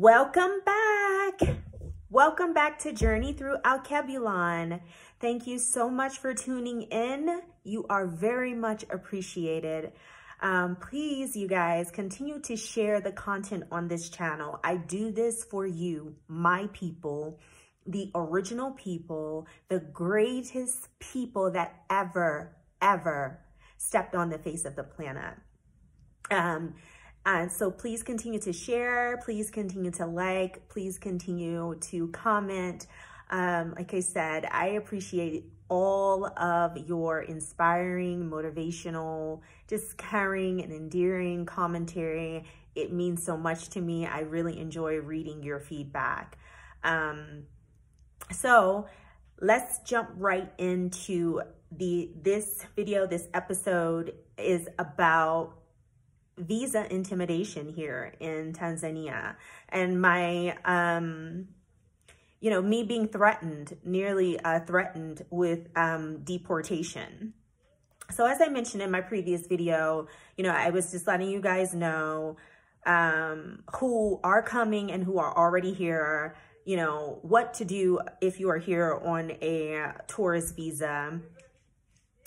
Welcome back. Welcome back to Journey Through Alkebulon. Thank you so much for tuning in. You are very much appreciated. Please, you guys, continue to share the content on this channel. I do this for you, my people, the original people, the greatest people that ever stepped on the face of the planet. And so please continue to share, please continue to like, please continue to comment. Like I said, I appreciate all of your inspiring, motivational, just caring and endearing commentary. It means so much to me. I really enjoy reading your feedback. So let's jump right into this video. This episode is about visa intimidation here in Tanzania, and my me being threatened, nearly threatened with deportation. So as I mentioned in my previous video, I was just letting you guys know who are coming and who are already here, what to do if you are here on a tourist visa,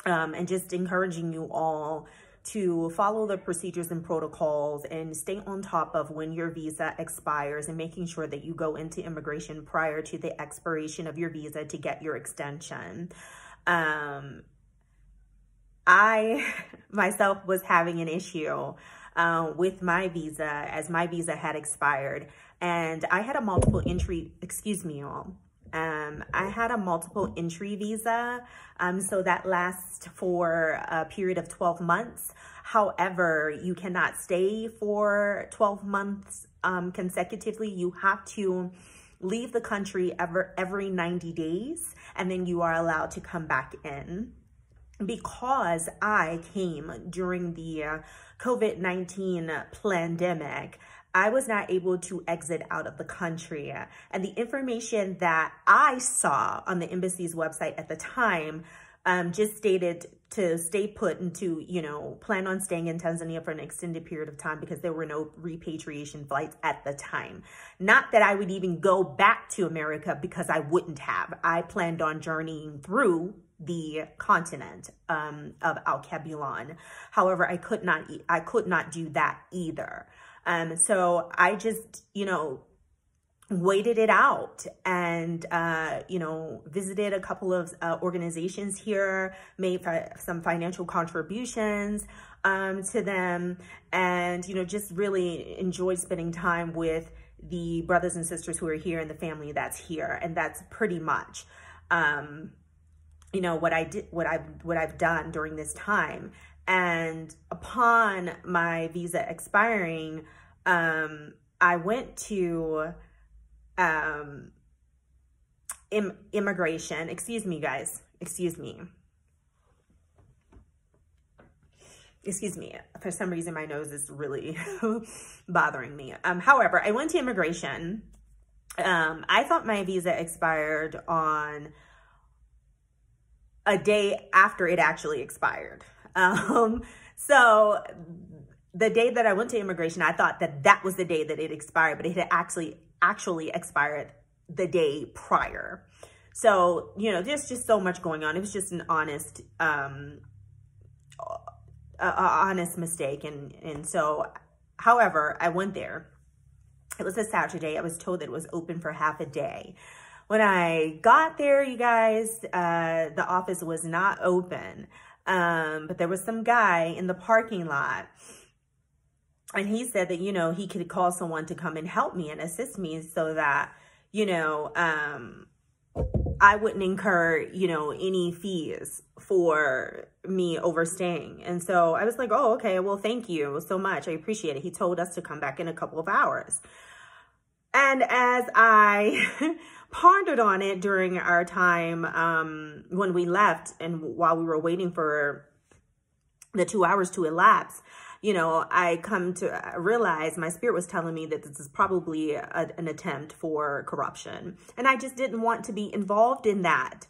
and just encouraging you all to follow the procedures and protocols and stay on top of when your visa expires, and making sure that you go into immigration prior to the expiration of your visa to get your extension. I myself was having an issue with my visa, as my visa had expired, and I had a multiple entry, excuse me y'all. I had a multiple entry visa, so that lasts for a period of 12 months. However, you cannot stay for 12 months consecutively. You have to leave the country every 90 days, and then you are allowed to come back in. Because I came during the COVID-19 pandemic, I was not able to exit out of the country. And the information that I saw on the embassy's website at the time just stated to stay put and to, plan on staying in Tanzania for an extended period of time, because there were no repatriation flights at the time. Not that I would even go back to America, because I wouldn't have. I planned on journeying through the continent of Alkebulon. However, I could not do that either. So I just, waited it out and, visited a couple of organizations here, made some financial contributions to them, and, just really enjoyed spending time with the brothers and sisters who are here and the family that's here. And that's pretty much, what I've done during this time. And upon my visa expiring, I went to immigration. Excuse me, guys. Excuse me. For some reason, my nose is really bothering me. However, I went to immigration. I thought my visa expired on a day after it actually expired. So the day that I went to immigration, I thought that was the day that it expired, but it had actually expired the day prior. So, there's just so much going on. It was just an honest mistake. And so, however, I went there. It was a Saturday. I was told that it was open for half a day. When I got there, you guys, the office was not open. But there was some guy in the parking lot, and he said that, he could call someone to come and help me and assist me, so that, I wouldn't incur, any fees for me overstaying. And so I was like, oh, okay, well, thank you so much. I appreciate it. He told us to come back in a couple of hours. And as I pondered on it during our time when we left, and while we were waiting for the 2 hours to elapse, I come to realize, my spirit was telling me that this is probably an attempt for corruption. And I just didn't want to be involved in that.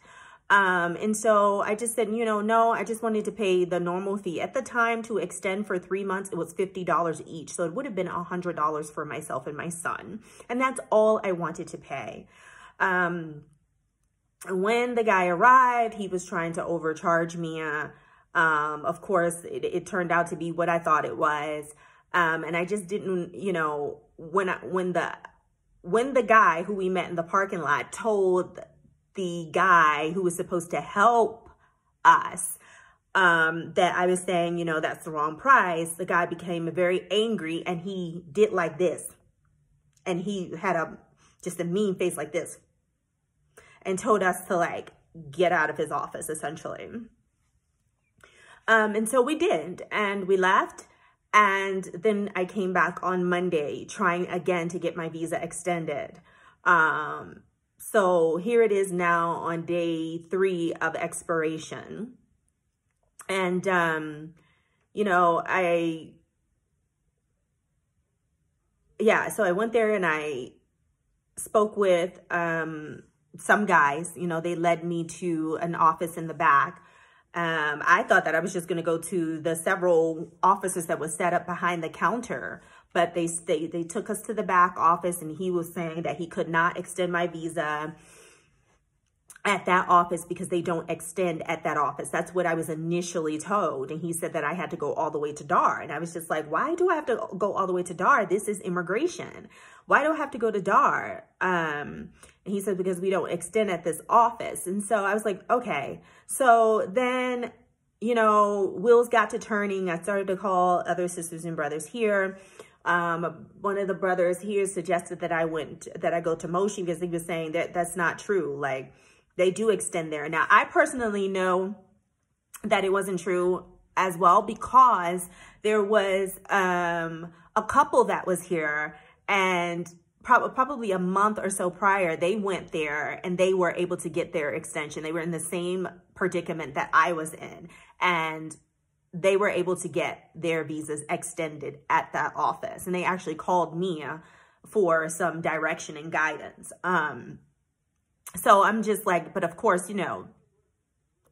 And so I just said, you know, no, I just wanted to pay the normal fee. At the time, to extend for 3 months, it was $50 each. So it would have been $100 for myself and my son. And that's all I wanted to pay. When the guy arrived, he was trying to overcharge me. Of course, it turned out to be what I thought it was. And I just didn't, you know, when the guy who we met in the parking lot told the guy who was supposed to help us that I was saying, you know, that's the wrong price, the guy became very angry and he did like this. And he had just a mean face like this and told us to like get out of his office essentially. And so we did, and we left. And then I came back on Monday trying again to get my visa extended. So here it is now on day 3 of expiration. And, you know, so I went there and I spoke with some guys. You know, they led me to an office in the back. I thought that I was just going to go to the several offices that was set up behind the counter, but they took us to the back office, and he was saying that he could not extend my visa at that office because they don't extend at that office. That's what I was initially told. And he said that I had to go all the way to DAR. And I was just like, why do I have to go all the way to DAR? This is immigration. Why do I have to go to DAR? And he said, because we don't extend at this office. And so I was like, okay. So then, you know, wheels got to turning. I started to call other sisters and brothers here. One of the brothers here suggested that I go to Moshi because he was saying that that's not true. Like, they do extend there. Now, I personally know that it wasn't true as well, because there was a couple that was here, and probably a month or so prior, they went there and they were able to get their extension. They were in the same predicament that I was in, and they were able to get their visas extended at that office. And they actually called me for some direction and guidance. So I'm just like, but of course, you know,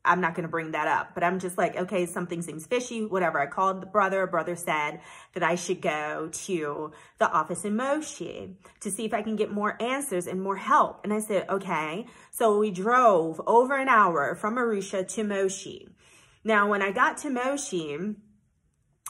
I'm not going to bring that up, but I'm just like, okay, something seems fishy, whatever. I called the brother. Brother said that I should go to the office in Moshi to see if I can get more answers and more help. And I said, okay. So we drove over an hour from Arusha to Moshi. Now, when I got to Moshi,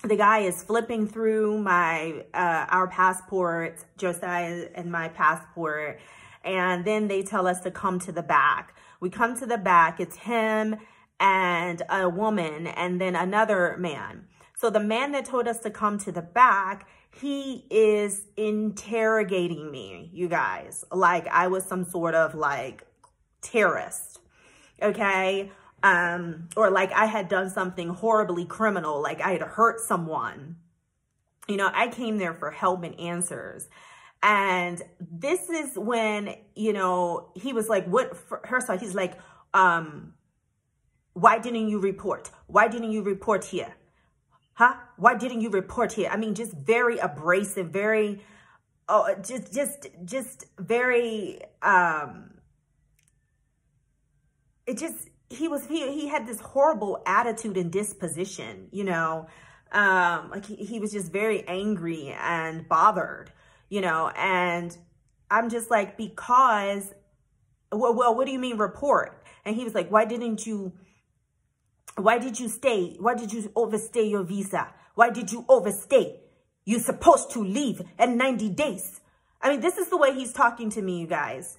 the guy is flipping through our passports, Josiah and my passport. And then they tell us to come to the back. We come to the back. It's him and a woman and then another man. So the man that told us to come to the back, he is interrogating me, you guys, like I was some sort of like terrorist, okay? Or like I had done something horribly criminal, like I had hurt someone. You know, I came there for help and answers. And this is when, you know, he was like, what, first of all, he's like, why didn't you report? Why didn't you report here? Huh? Why didn't you report here? I mean, just very abrasive, very, just very, he had this horrible attitude and disposition, you know, like he was just very angry and bothered. You know, and I'm just like, because, well, what do you mean report? And he was like, why did you overstay your visa? Why did you overstay? You're supposed to leave in 90 days. I mean, this is the way he's talking to me, you guys.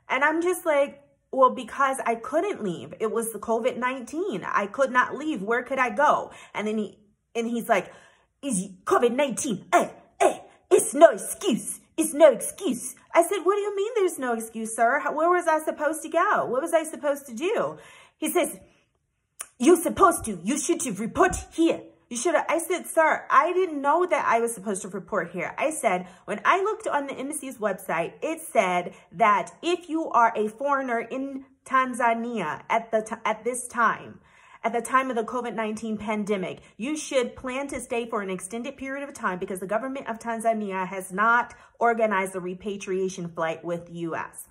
And I'm just like, well, because I couldn't leave. It was the COVID-19. I could not leave. Where could I go? And then he's like, is COVID-19? It's no excuse. It's no excuse. I said, what do you mean there's no excuse, sir? Where was I supposed to go? What was I supposed to do? He says, you should have reported here. You should have. I said, sir, I didn't know that I was supposed to report here. I said, when I looked on the embassy's website, it said that if you are a foreigner in Tanzania at this time, at the time of the COVID-19 pandemic, you should plan to stay for an extended period of time because the government of Tanzania has not organized a repatriation flight with the U.S.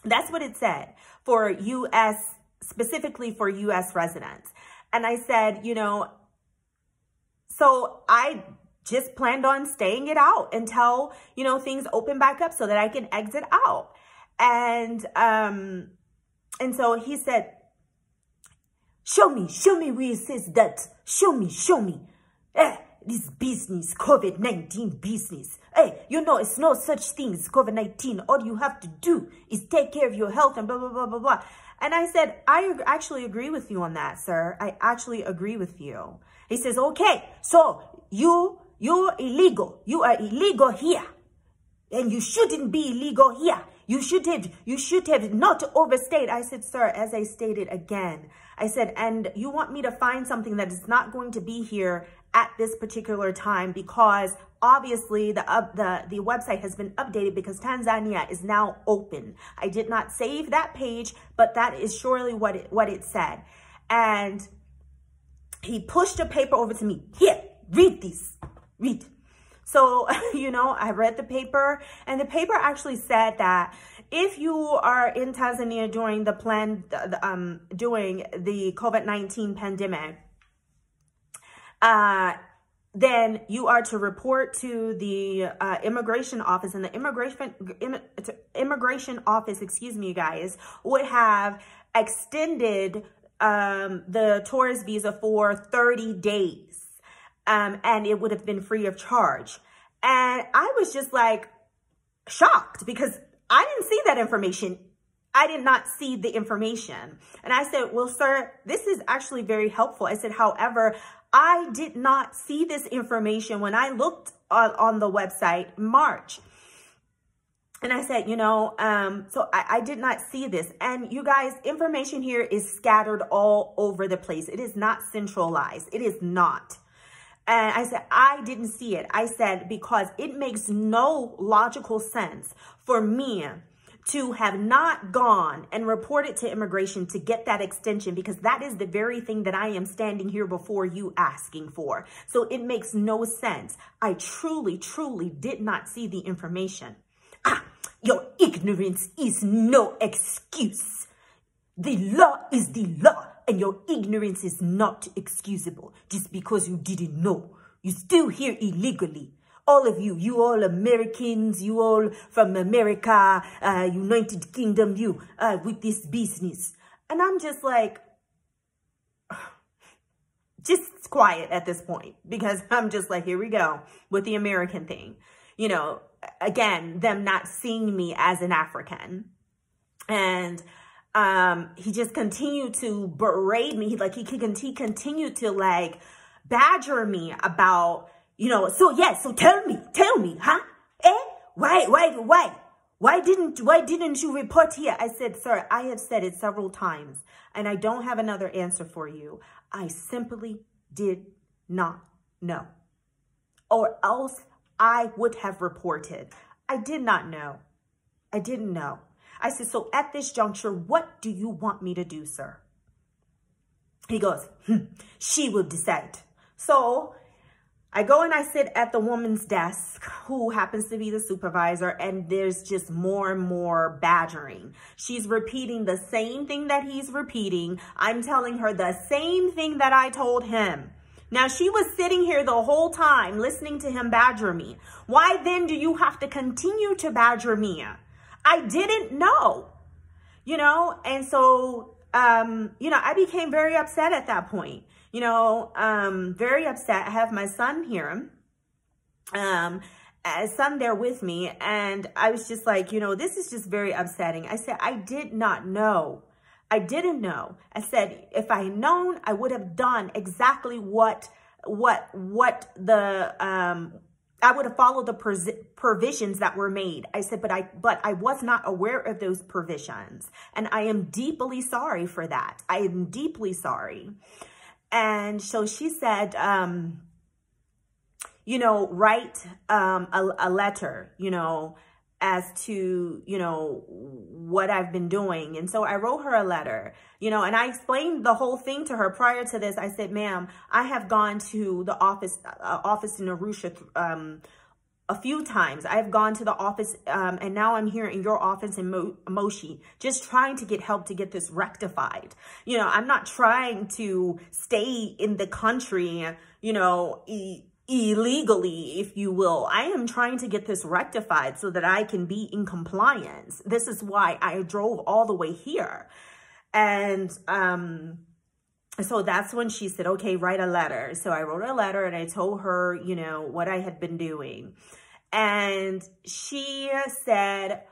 That's what it said for U.S. specifically for U.S. residents. And I said, so I just planned on staying it out until, things open back up so that I can exit out. And so he said, show me where it says that. Show me. This business, COVID-19 business. It's no such thing as COVID-19. All you have to do is take care of your health and blah, blah, blah, blah, blah. And I said, I actually agree with you on that, sir. I actually agree with you. He says, okay, so you're illegal. You are illegal here. And you shouldn't be illegal here. You should have not overstayed. I said, sir, as I stated again, I said, and you want me to find something that is not going to be here at this particular time, because obviously the website has been updated because Tanzania is now open. I did not save that page, but that is surely what it said. And he pushed a paper over to me. Here, read this. Read. So, I read the paper, and the paper actually said that if you are in Tanzania during the COVID-19 pandemic, then you are to report to the immigration office, and the immigration office, excuse me, you guys, would have extended the tourist visa for 30 days. And it would have been free of charge. And I was just like shocked because I didn't see that information. I did not see the information. And I said, well, sir, this is actually very helpful. I said, however, I did not see this information when I looked on the website March. And I said, so I did not see this. And you guys, information here is scattered all over the place. It is not centralized. It is not. And I said, I didn't see it. I said, because it makes no logical sense for me to have not gone and reported to immigration to get that extension, because that is the very thing that I am standing here before you asking for. So it makes no sense. I truly, truly did not see the information. Your ignorance is no excuse. The law is the law. And your ignorance is not excusable just because you didn't know. You're still here illegally. All of you all Americans, you all from America, United Kingdom, you with this business. And I'm just like, just quiet at this point, because I'm just like, here we go with the American thing. Again, them not seeing me as an African. And he just continued to berate me. He continued to badger me about, so tell me, huh? Why didn't you report here? I said, sir, I have said it several times and I don't have another answer for you. I simply did not know, or else I would have reported. I did not know. I didn't know. I said, so at this juncture, what do you want me to do, sir? He goes, she will decide. So I go and I sit at the woman's desk, who happens to be the supervisor, and there's just more and more badgering. She's repeating the same thing that he's repeating. I'm telling her the same thing that I told him. Now, she was sitting here the whole time listening to him badger me. Why then do you have to continue to badger me? I didn't know, and so, I became very upset at that point, very upset. I have my son here, son there with me, and I was just like, this is just very upsetting. I said, I did not know. I didn't know. I said, if I had known, I would have done exactly what I would have followed the provisions that were made. I said, but I was not aware of those provisions. And I am deeply sorry for that. I am deeply sorry. And so she said, write a letter, as to, what I've been doing. And so I wrote her a letter, and I explained the whole thing to her prior to this. I said, ma'am, I have gone to the office in Arusha a few times. I've gone to the office and now I'm here in your office in Moshi, just trying to get help to get this rectified. You know, I'm not trying to stay in the country, you know, illegally, if you will. I am trying to get this rectified so that I can be in compliance. This is why I drove all the way here. And so that's when she said, okay, write a letter. So I wrote a letter and I told her, you know, what I had been doing. And she said,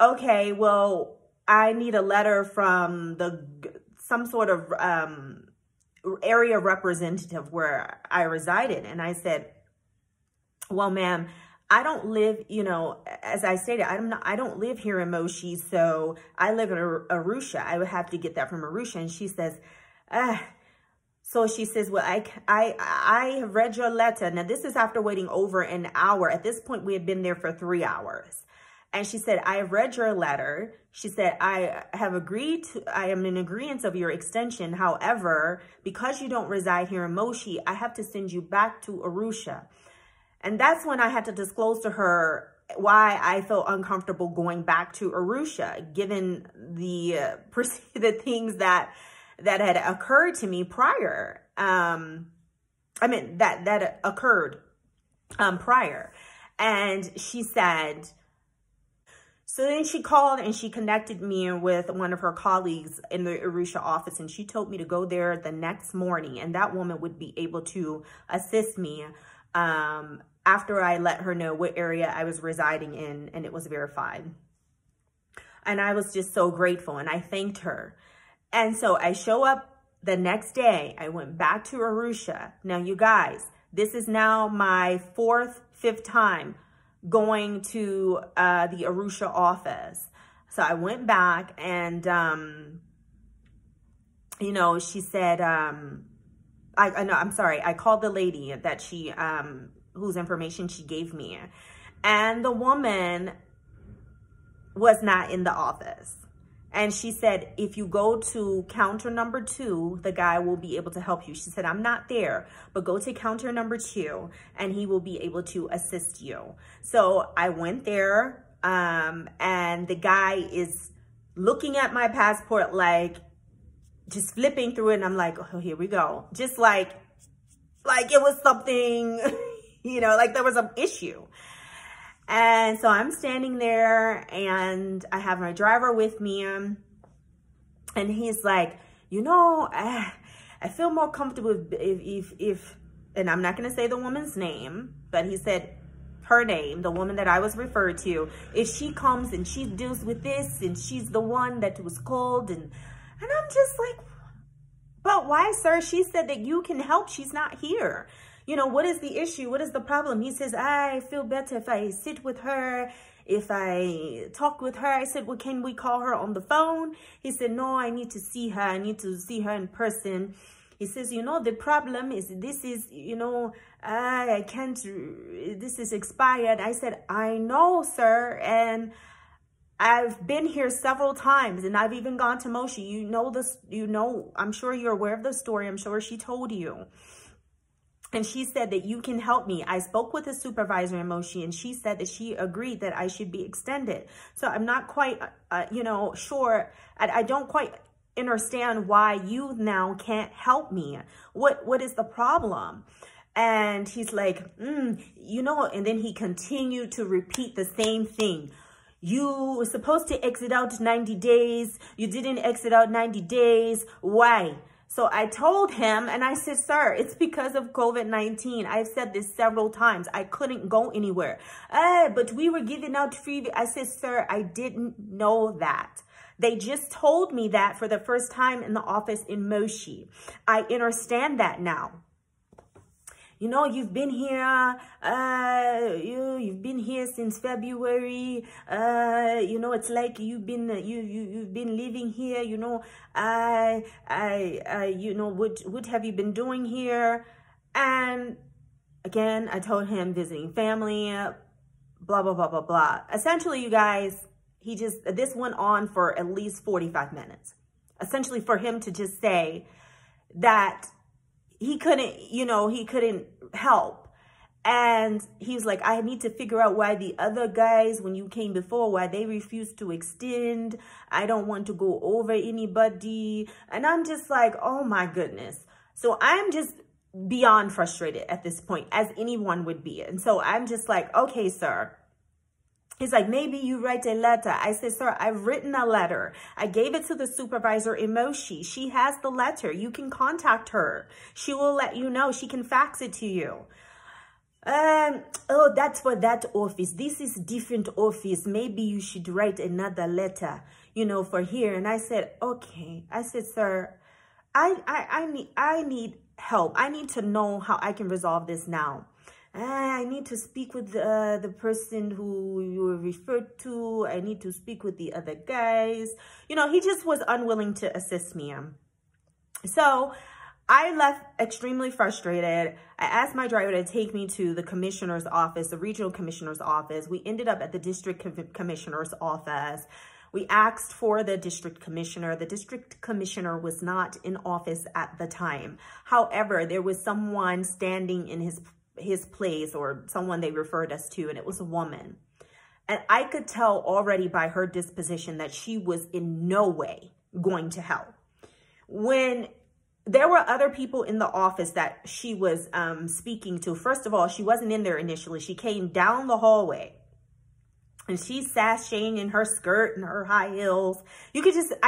okay, well, I need a letter from some sort of area representative where I resided. And I said, well, ma'am, I don't live, you know, as I stated, I don't live here in Moshi. So I live in Arusha. I would have to get that from Arusha. And she says, so she says, well, I have read your letter. Now, this is after waiting over an hour. At this point, we had been there for 3 hours. And she said, I have read your letter. She said, I am in agreement of your extension. However, because you don't reside here in Moshi, I have to send you back to Arusha. And that's when I had to disclose to her why I felt uncomfortable going back to Arusha, given the things that had occurred to me prior. That occurred prior. And she said, so then she called and she connected me with one of her colleagues in the Arusha office. And she told me to go there the next morning. And that woman would be able to assist me after I let her know what area I was residing in. And it was verified. And I was just so grateful. And I thanked her. And so I show up the next day. I went back to Arusha. Now, you guys, this is now my fifth time going to the Arusha office. So I went back and, you know, she said, I called the lady that she, whose information she gave me. And the woman was not in the office. And she said, if you go to counter number 2, the guy will be able to help you. She said, I'm not there, but go to counter number 2 and he will be able to assist you. So I went there and the guy is looking at my passport, like just flipping through it. And I'm like, oh, here we go. Just like it was something, you know, like there was an issue. And so I'm standing there and I have my driver with me and he's like, you know, I feel more comfortable if, and I'm not going to say the woman's name, but he said her name, the woman that I was referred to, if she comes and she deals with this and she's the one that was called. And I'm just like, but why, sir? She said that you can help. She's not here. You know, what is the issue? What is the problem? He says, I feel better if I sit with her, if I talk with her. I said, well, can we call her on the phone? He said, no, I need to see her. I need to see her in person. He says, you know, the problem is this is, you know, I can't, this is expired. I said, I know, sir. And I've been here several times and I've even gone to Moshi. You know this, you know, I'm sure you're aware of the story. I'm sure she told you. And she said that you can help me. I spoke with a supervisor in Moshi and she said that she agreed that I should be extended. So I'm not quite, you know, sure. I don't quite understand why you now can't help me. What is the problem? And he's like, you know, and then he continued to repeat the same thing. You were supposed to exit out 90 days. You didn't exit out 90 days. Why? So I told him and I said, sir, it's because of COVID-19. I've said this several times. I couldn't go anywhere. But we were giving out free. I said, sir, I didn't know that. They just told me that for the first time in the office in Moshi. I understand that now. You know, you've been here, you've been here since February. You know, it's like you've been living here. You know, you know, what have you been doing here? And again, I told him visiting family, blah, blah, blah, blah, blah. Essentially, you guys, this went on for at least 45 minutes. Essentially for him to just say that he couldn't, you know, he couldn't help. And he was like, I need to figure out why the other guys, when you came before, why they refused to extend. I don't want to go over anybody. And I'm just like, oh my goodness. So I'm just beyond frustrated at this point, as anyone would be. And so I'm just like, okay, sir. He's like, maybe you write a letter. I said, sir, I've written a letter. I gave it to the supervisor, Emoshi. She has the letter. You can contact her. She will let you know. She can fax it to you. Oh, that's for that office. This is different office. Maybe you should write another letter, you know, for here. And I said, okay. I said, sir, I need help. I need to know how I can resolve this now. I need to speak with the person who you were referred to. I need to speak with the other guys. You know, he just was unwilling to assist me. So I left extremely frustrated. I asked my driver to take me to the commissioner's office, the regional commissioner's office. We ended up at the district commissioner's office. We asked for the district commissioner. The district commissioner was not in office at the time. However, there was someone standing in his place, or someone they referred us to, and it was a woman. And I could tell already by her disposition that she was in no way going to help. When there were other people in the office that she was speaking to, first of all, she wasn't in there initially. She came down the hallway. And she's sashaying in her skirt and her high heels. I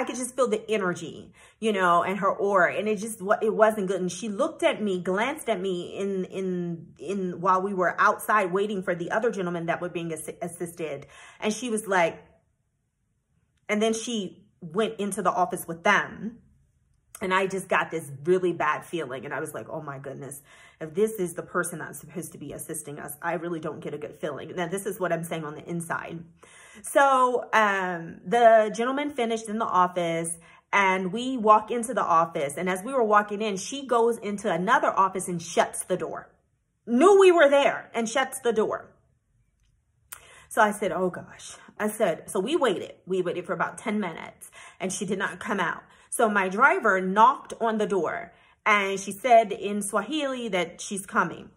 could just feel the energy, you know, and her aura. And it wasn't good. And she looked at me, glanced at me while we were outside waiting for the other gentlemen that were being assisted. And she was like, and then she went into the office with them. And I just got this really bad feeling. And I was like, oh my goodness, if this is the person that's supposed to be assisting us, I really don't get a good feeling. Now, this is what I'm saying on the inside. So the gentleman finished in the office, and we walk into the office. And as we were walking in, she goes into another office and shuts the door. Knew we were there and shuts the door. So I said, oh gosh. So we waited. We waited for about 10 minutes and she did not come out. So my driver knocked on the door and she said in Swahili that she's coming.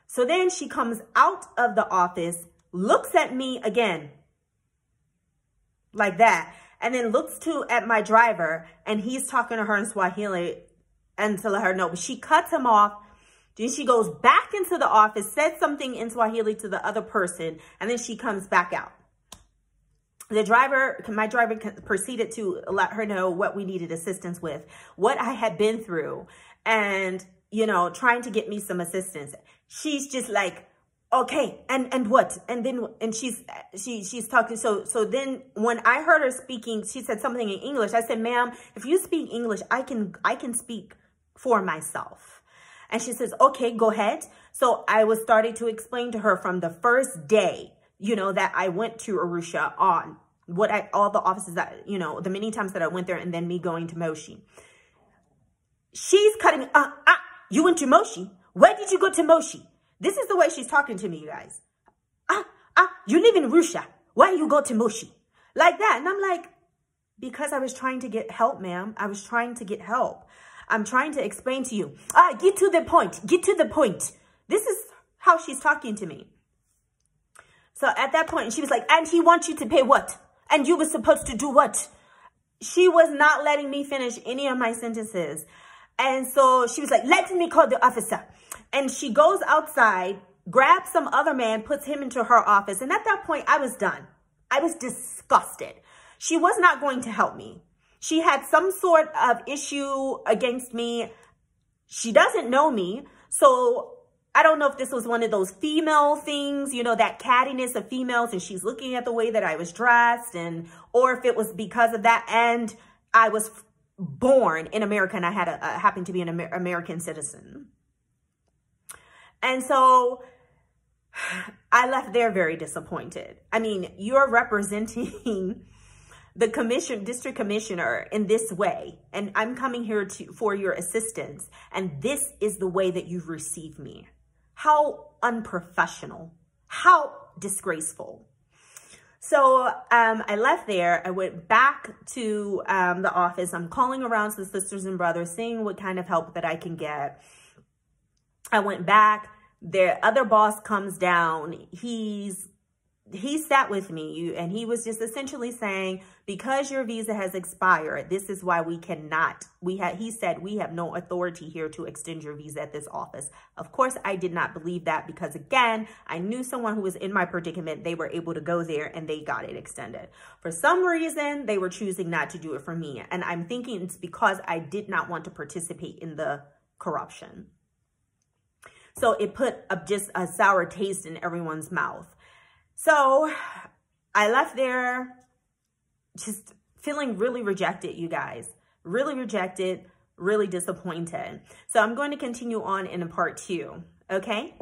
So then she comes out of the office, looks at me again like that, and then looks at my driver, and he's talking to her in Swahili and to let her know. But she cuts him off. Then she goes back into the office, said something in Swahili to the other person, and then she comes back out. My driver proceeded to let her know what we needed assistance with, what I had been through, and, you know, trying to get me some assistance. She's just like, okay, and what? And she's talking. So then when I heard her speaking, she said something in English. I said, ma'am, if you speak English, I can speak for myself. And she says, okay, go ahead. So I was starting to explain to her from the first day, you know, that I went to Arusha on all the offices that, you know, the many times that I went there, and then me going to Moshi. She's cutting, you went to Moshi? Where did you go to Moshi? This is the way she's talking to me, you guys. You live in Arusha. Why you go to Moshi? Like that. And I'm like, because I was trying to get help, ma'am. I was trying to get help. I'm trying to explain to you. Get to the point. Get to the point. This is how she's talking to me. So at that point, she was like, and he wants you to pay what? And you were supposed to do what? She was not letting me finish any of my sentences. And so she was like, let me call the officer. And she goes outside, grabs some other man, puts him into her office. And at that point, I was done. I was disgusted. She was not going to help me. She had some sort of issue against me. She doesn't know me. So I don't know if this was one of those female things, you know, that cattiness of females, and she's looking at the way that I was dressed, or if it was because of that. And I was born in America, and I had happened to be an American citizen. And so I left there very disappointed. I mean, you're representing the district commissioner in this way, and I'm coming here for your assistance, and this is the way that you've received me. How unprofessional, how disgraceful. So I left there. I went back to the office. I'm calling around to the sisters and brothers, seeing what kind of help that I can get. I went back. The other boss comes down. He sat with me and he was just essentially saying, because your visa has expired, this is why we cannot, he said, we have no authority here to extend your visa at this office. Of course, I did not believe that because, again, I knew someone who was in my predicament. They were able to go there and they got it extended. For some reason, they were choosing not to do it for me. And I'm thinking it's because I did not want to participate in the corruption. So it put just a sour taste in everyone's mouth. So I left there just feeling really rejected, you guys. Really rejected, really disappointed. So I'm going to continue on in a part 2, okay?